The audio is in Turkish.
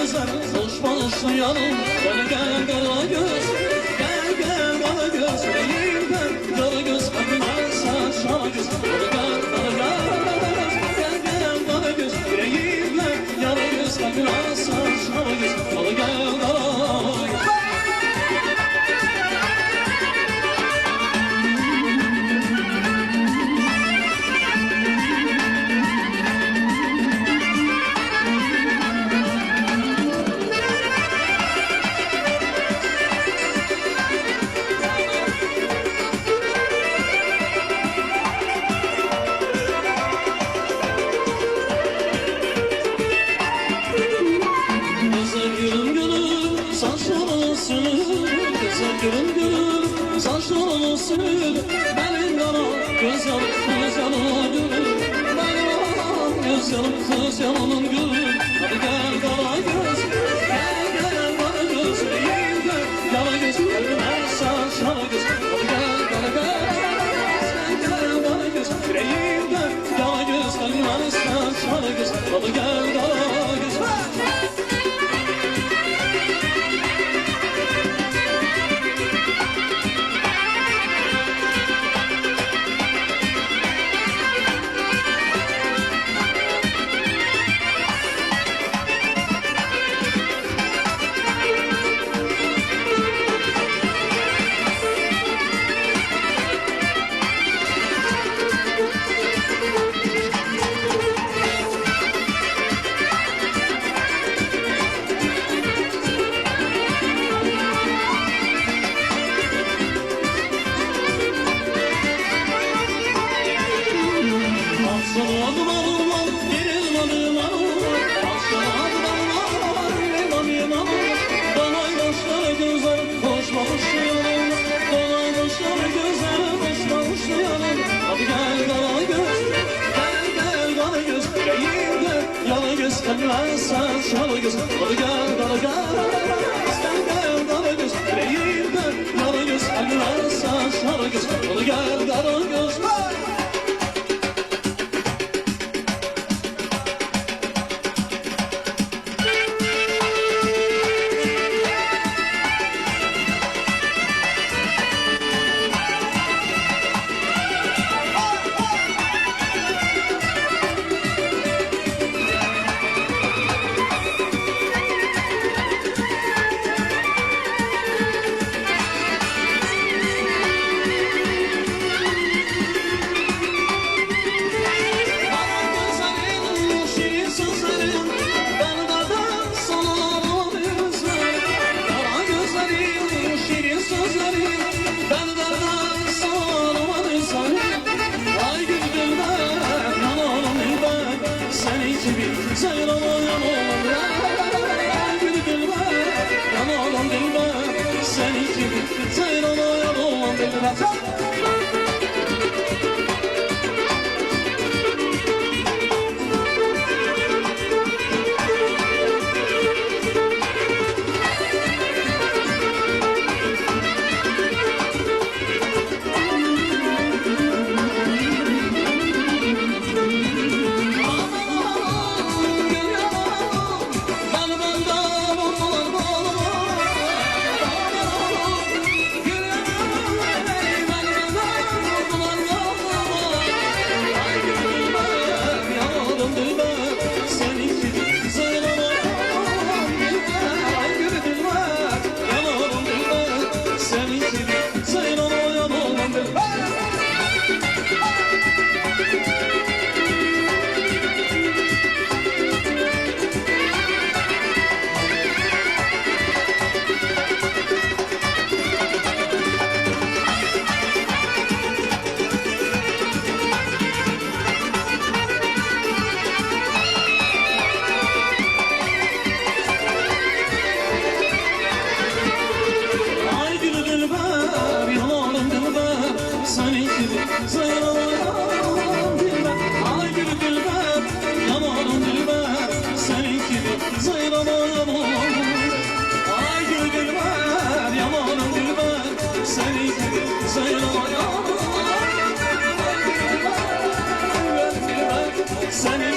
güzel hoş başlayalım. Gel gel kara göz, gel gel kara göz, yüreğimden kara göz, kalbime saçma göz. Gel gel kara göz, gel gel kara göz, yüreğimden yara göz, kalbime saçma göz. Gel gel kara göz. Gülüm gülüm saçlarını sür, benim yana göz yanım kız yanım gülüm, benim yana göz yanım kız yanım gülüm. Hadi gel kara göz, gel gel kara göz, yüreğimde yara göz, kalbime saçlara göz. Hadi gel kara göz, gel kara göz, yüreğimde yara göz, kalbime saçlara göz. Hadi gel kara göz. Kalbime saçlara göz, hadi gel kara göz, gel gel kara göz, yüreğimde yara göz, kalbime saçlara göz, hadi gel kara göz. Senin